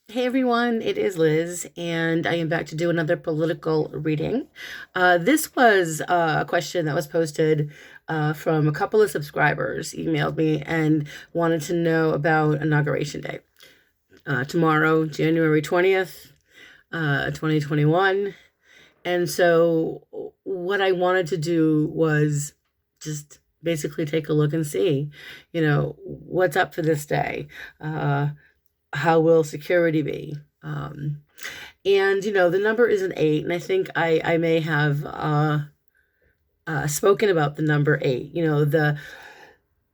Hey everyone, it is Liz, and I am back to do another political reading. This was a question that was posted from a couple of subscribers, emailed me and wanted to know about Inauguration Day. Tomorrow, January 20th, 2021. And so, what I wanted to do was just basically take a look and see, what's up for this day. How will security be? And the number is an eight, and I think I may have spoken about the number eight. The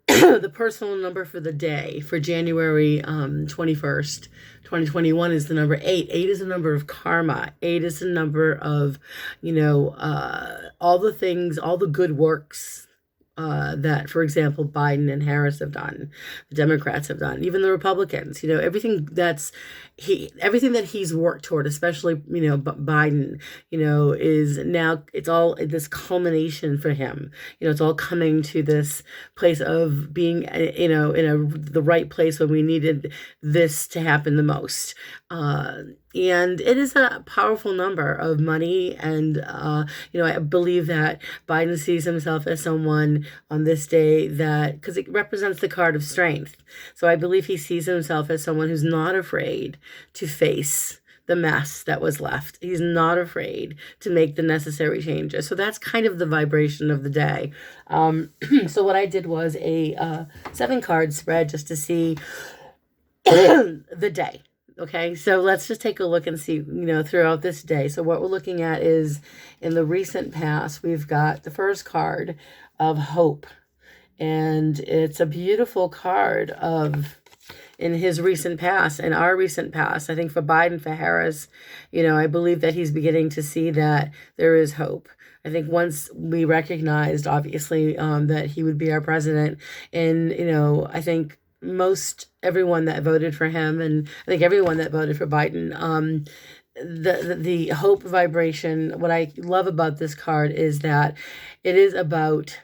the personal number for the day for January 21st, 2021 is the number eight. Eight is a number of karma. Eight is a number of all the things, all the good works that, for example, Biden and Harris have done, the Democrats have done, even the Republicans. Everything that he's worked toward, especially Biden, is now it's all this culmination for him. It's all coming to this place of being, the right place when we needed this to happen the most. And it is a powerful number of money. And, I believe that Biden sees himself as someone on this day because it represents the card of strength. So I believe he sees himself as someone who's not afraid to face the mess that was left. He's not afraid to make the necessary changes. So that's kind of the vibration of the day. So what I did was a 7-card spread just to see the day. Okay, so let's just take a look and see, throughout this day. So what we're looking at is in the recent past, we've got the first card of hope. And it's a beautiful card in his recent past, in our recent past. I think for Biden, for Harris, I believe that he's beginning to see that there is hope. I think once we recognized, obviously, that he would be our president, and, I think everyone that voted for him, and I think everyone that voted for Biden, the hope vibration. What I love about this card is that it is about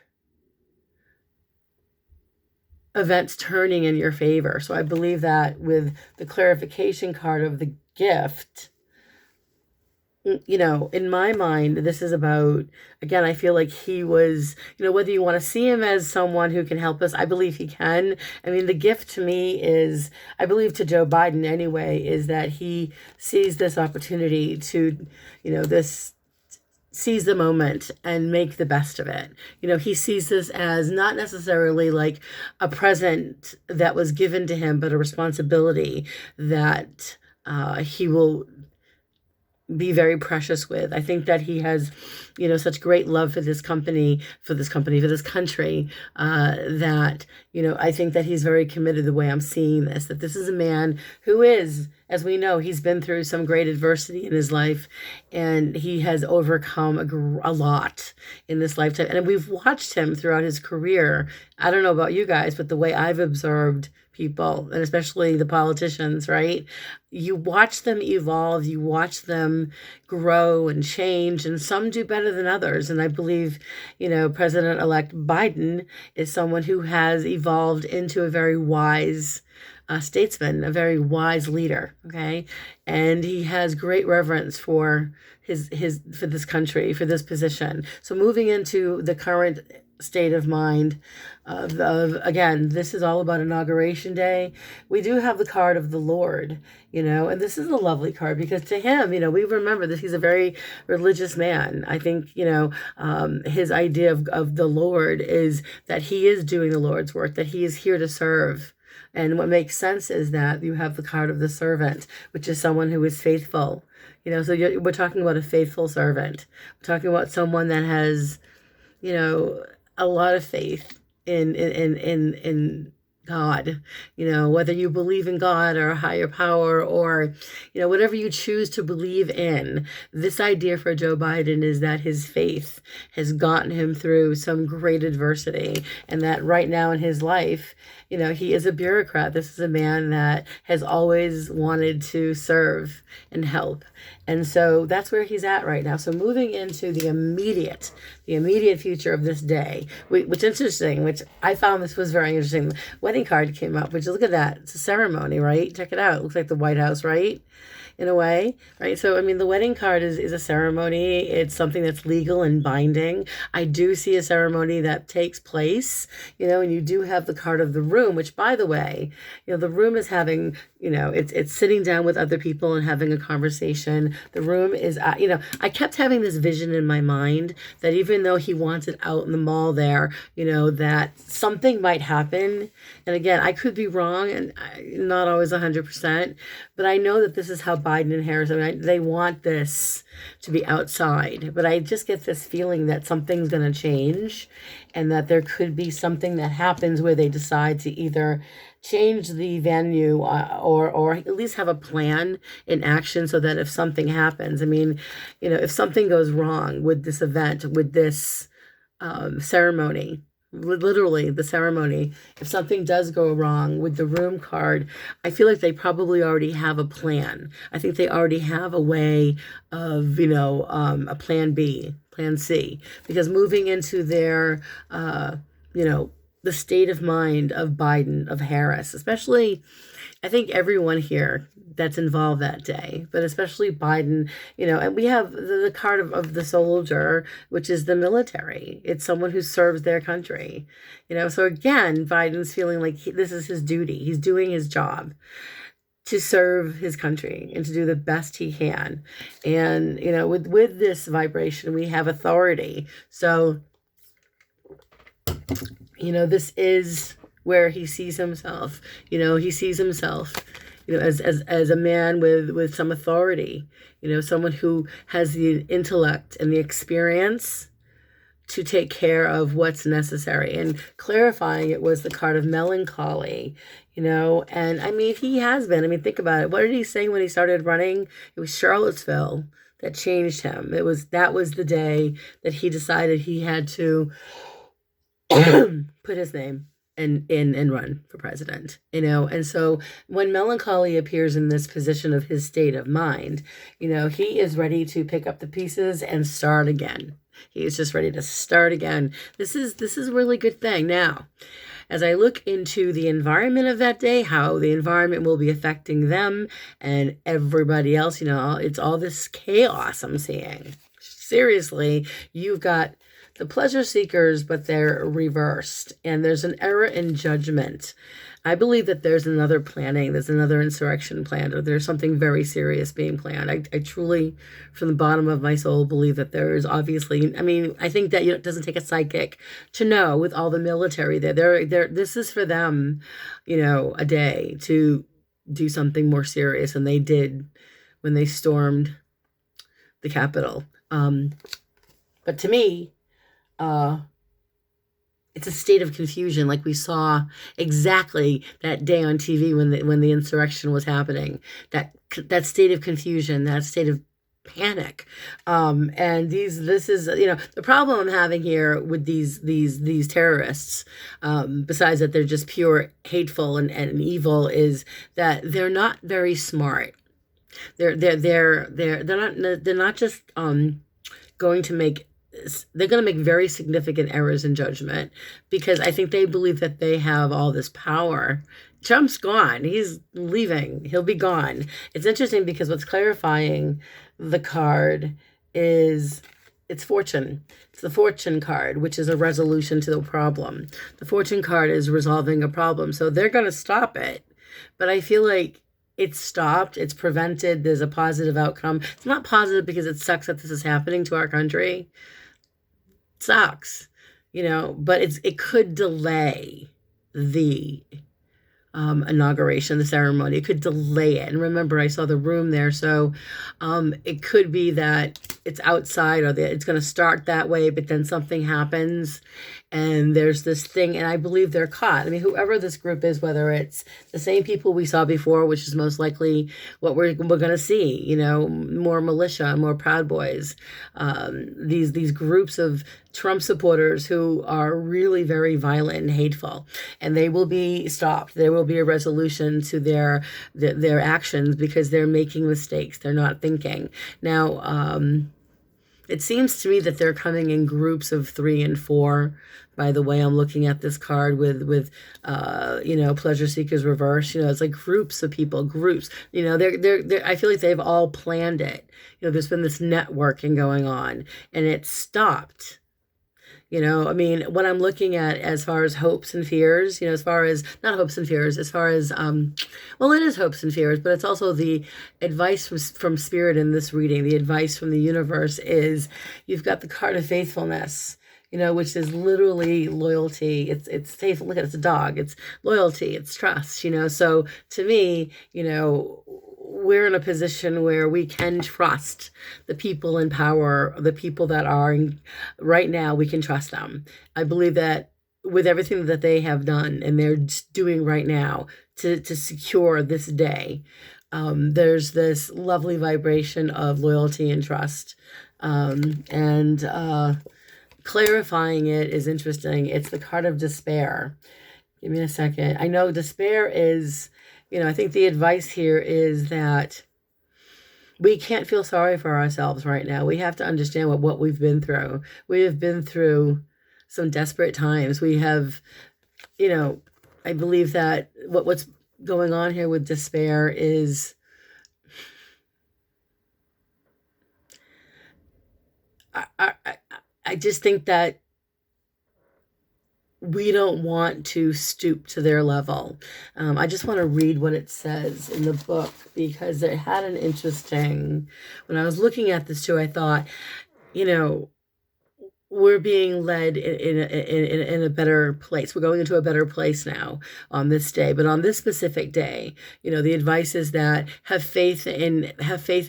events turning in your favor. So I believe that with the clarification card of the gift, in my mind, this is about, again, I feel like he was, whether you want to see him as someone who can help us, I believe he can. I mean, the gift to me is, I believe to Joe Biden anyway, is that he sees this opportunity to, seize the moment and make the best of it. He sees this as not necessarily like a present that was given to him, but a responsibility that he will be very precious with. I think that he has, such great love for this company, for this country, that, I think that he's very committed the way I'm seeing this, that this is a man who is, as we know, he's been through some great adversity in his life, and he has overcome a lot in this lifetime. And we've watched him throughout his career. I don't know about you guys, but the way I've observed people, and especially the politicians, right? You watch them evolve, you watch them grow and change, and some do better than others. And I believe, President-elect Biden is someone who has evolved into a very wise statesman, a very wise leader, okay? And he has great reverence for for this country, for this position. So moving into the current state of mind again, this is all about Inauguration Day. We do have the card of the Lord, and this is a lovely card because to him, we remember that he's a very religious man. I think, his idea of the Lord is that he is doing the Lord's work, that he is here to serve. And what makes sense is that you have the card of the servant, which is someone who is faithful. So we're talking about a faithful servant. We're talking about someone that has, a lot of faith in God, whether you believe in God or a higher power or, whatever you choose to believe in. This idea for Joe Biden is that his faith has gotten him through some great adversity, and that right now in his life, he is a bureaucrat. This is a man that has always wanted to serve and help. And so that's where he's at right now. So moving into the immediate future of this day, which is interesting, which I found this was very interesting. What wedding card came up, which look at that. It's a ceremony, right? Check it out. It looks like the White House, right? In a way, right? So, I mean, the wedding card is a ceremony. It's something that's legal and binding. I do see a ceremony that takes place, and you do have the card of the room, which, by the way, the room is having, it's sitting down with other people and having a conversation. The room is, I kept having this vision in my mind that even though he wants it out in the mall there, that something might happen. And again, I could be wrong and not always 100%, but I know that this is how Biden and Harris, they want this to be outside, but I just get this feeling that something's going to change and that there could be something that happens where they decide to either change the venue or at least have a plan in action so that if something happens, if something goes wrong with this event, with this ceremony, literally the ceremony, if something does go wrong with the room card, I feel like they probably already have a plan. I think they already have a way of, a plan B, plan C, because moving into their, the state of mind of Biden, of Harris, especially, I think everyone here that's involved that day, but especially Biden, and we have the card of the soldier, which is the military. It's someone who serves their country, so again, Biden's feeling like this is his duty. He's doing his job to serve his country and to do the best he can. And, with this vibration, we have authority. So, this is where he sees himself. He sees himself, as a man with some authority, someone who has the intellect and the experience to take care of what's necessary. And clarifying it was the card of melancholy, and he has been. Think about it. What did he say when he started running? It was Charlottesville that changed him. That was the day that he decided he had to put his name and run for president, and so when melancholy appears in this position of his state of mind, he is ready to pick up the pieces and start again. He is just ready to start again. This is a really good thing. Now, as I look into the environment of that day, how the environment will be affecting them and everybody else, it's all this chaos I'm seeing. Seriously, you've got the pleasure seekers, but they're reversed. And there's an error in judgment. I believe that there's another planning, there's another insurrection planned, or there's something very serious being planned. I truly, from the bottom of my soul, believe that there is obviously, I think that it doesn't take a psychic to know with all the military there. This is for them, a day to do something more serious than they did when they stormed the Capitol. But to me, it's a state of confusion, like we saw exactly that day on TV when the insurrection was happening. That state of confusion, that state of panic, and this is the problem I'm having here with these terrorists. Besides that, they're just pure hateful and evil, is that they're not very smart. They're not just going to make. They're going to make very significant errors in judgment because I think they believe that they have all this power. Trump's gone. He's leaving. He'll be gone. It's interesting because what's clarifying the card is it's fortune. It's the fortune card, which is a resolution to the problem. The fortune card is resolving a problem. So they're going to stop it. But I feel like it's stopped. It's prevented. There's a positive outcome. It's not positive because it sucks that this is happening to our country. It sucks, but it could delay the inauguration, the ceremony. It could delay it. And remember, I saw the room there. So it could be that it's outside or it's going to start that way, but then something happens and there's this thing. And I believe they're caught. Whoever this group is, whether it's the same people we saw before, which is most likely what we're going to see, more militia, more Proud Boys, these groups of Trump supporters who are really very violent and hateful, and they will be stopped. There will be a resolution to their actions because they're making mistakes. They're not thinking. Now, It seems to me that they're coming in groups of 3 and 4. By the way, I'm looking at this card with pleasure seekers reverse. It's like groups of people, groups. They're. I feel like they've all planned it. There's been this networking going on, and it stopped. I mean, what I'm looking at as far as hopes and fears, as far as not hopes and fears, as far as well, it is hopes and fears, but it's also the advice from spirit in this reading. The advice from the universe is you've got the card of faithfulness, which is literally loyalty. It's faithful. Look at it, it's a dog. It's loyalty. It's trust. So to me, we're in a position where we can trust the people in power, the people that are right now, we can trust them. I believe that with everything that they have done and they're doing right now to secure this day, there's this lovely vibration of loyalty and trust. And clarifying it is interesting. It's the card of despair. Give me a second. I know despair is... I think the advice here is that we can't feel sorry for ourselves right now. We have to understand what we've been through. We have been through some desperate times. We have, I believe that what's going on here with despair is I just think that we don't want to stoop to their level. I just want to read what it says in the book because it had an interesting, when I was looking at this too, I thought, we're being led in a better place. We're going into a better place now on this day. But on this specific day, the advice is that have faith in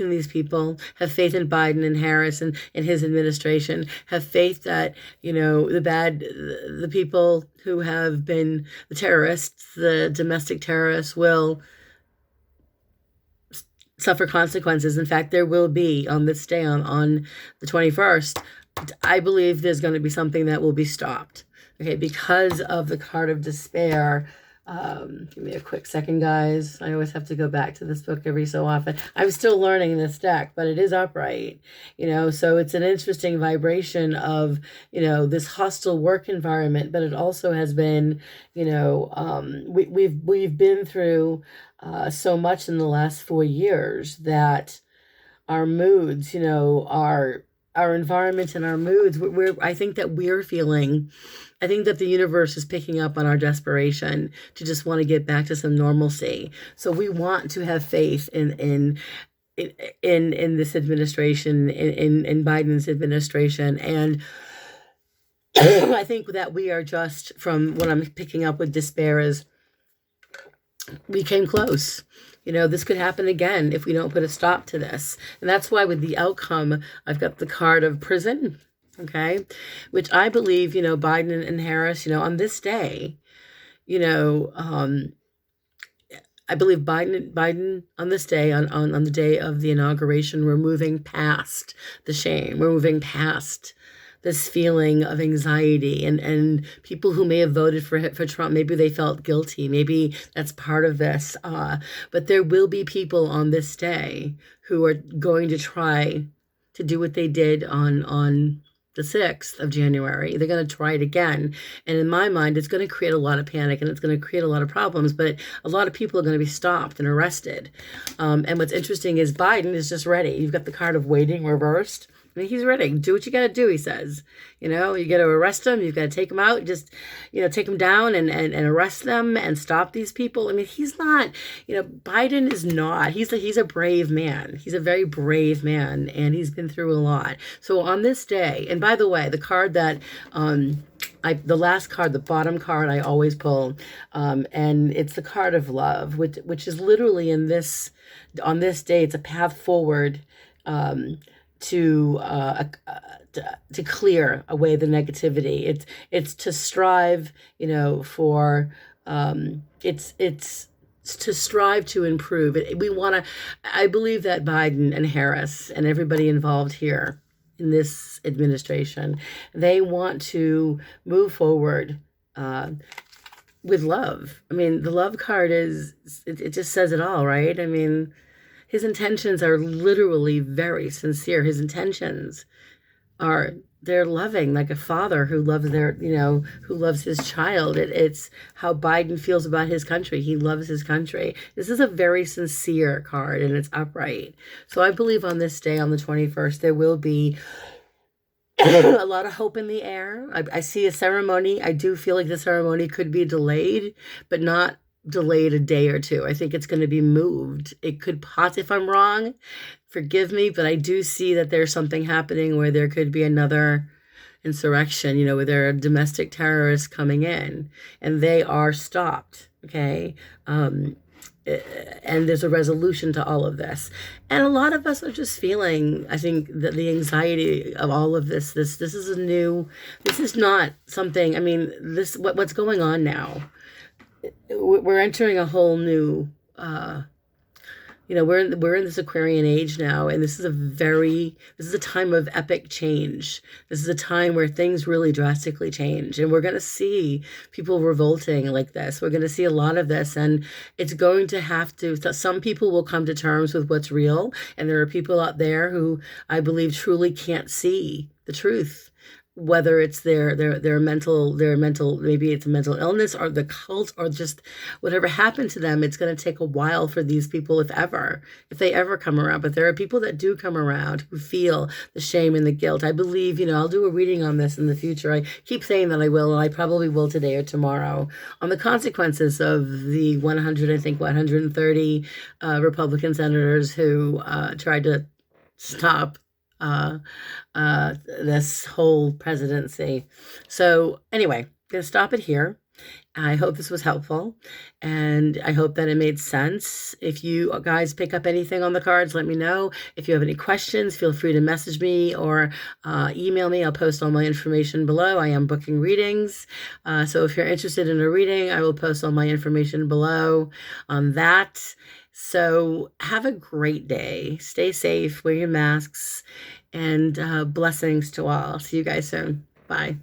these people, have faith in Biden and Harris and his administration, have faith that, the people who have been the terrorists, the domestic terrorists will suffer consequences. In fact, there will be on this day, on the 21st, I believe there's going to be something that will be stopped. Okay, because of the card of despair. Give me a quick second, guys. I always have to go back to this book every so often. I'm still learning this deck, but it is upright. So it's an interesting vibration of, this hostile work environment, but it also has been, we've been through so much in the last 4 years that our moods, our environment and our moods, I think that the universe is picking up on our desperation to just want to get back to some normalcy. So we want to have faith in this administration, in Biden's administration. And I think that we are just, from what I'm picking up with despair, is we came close. This could happen again if we don't put a stop to this. And that's why with the outcome, I've got the card of prison, okay, which I believe, Biden and Harris, on this day, I believe Biden on this day, on the day of the inauguration, we're moving past the shame. We're moving past this feeling of anxiety, and people who may have voted for Trump, maybe they felt guilty. Maybe that's part of this. But there will be people on this day who are going to try to do what they did on the 6th of January. They're going to try it again. And in my mind, it's going to create a lot of panic and it's going to create a lot of problems, but a lot of people are going to be stopped and arrested. And what's interesting is Biden is just ready. You've got the card of waiting reversed. I mean, he's ready. Do what you got to do, he says. You got to arrest them. You've got to take them out. Just, take them down and arrest them and stop these people. I mean, he's not, Biden is not. He's a brave man. He's a very brave man, and he's been through a lot. So on this day, and by the way, the card that, the last card, the bottom card I always pull, and it's the card of love, which is literally on this day, it's a path forward, to clear away the negativity. It's to strive, for it's to strive to improve. I believe that Biden and Harris and everybody involved here in this administration, they want to move forward with love. I mean, the love card it just says it all, right? I mean, his intentions are literally very sincere. His intentions are, they're loving, like a father who loves their, who loves his child. It's how Biden feels about his country. He loves his country. This is a very sincere card, and it's upright. So I believe on this day, on the 21st, there will be a lot of hope in the air. I see a ceremony. I do feel like the ceremony could be delayed, but not delayed a day or two. I think it's going to be moved. It could possibly, if I'm wrong, forgive me, but I do see that there's something happening where there could be another insurrection, where there are domestic terrorists coming in, and they are stopped. Okay. And there's a resolution to all of this, and a lot of us are just feeling, I think, that the anxiety of all of this is this is not something, I mean, what's going on now, we're entering a whole new, we're in this Aquarian age now, and this is a time of epic change. This is a time where things really drastically change, and we're going to see people revolting like this. We're going to see a lot of this, and it's going to have to, some people will come to terms with what's real, and there are people out there who I believe truly can't see the truth, whether it's their mental, maybe it's a mental illness or the cult or just whatever happened to them. It's going to take a while for these people, if they ever come around. But there are people that do come around who feel the shame and the guilt. I believe, I'll do a reading on this in the future. I keep saying that I will, and I probably will today or tomorrow, on the consequences of the 130 Republican senators who tried to stop this whole presidency. So anyway, gonna stop it here. I hope this was helpful, and I hope that it made sense. If you guys pick up anything on the cards, let me know. If you have any questions, feel free to message me or email me. I'll post all my information below. I am booking readings. So if you're interested in a reading, I will post all my information below on that. So have a great day. Stay safe, wear your masks, and blessings to all. See you guys soon. Bye.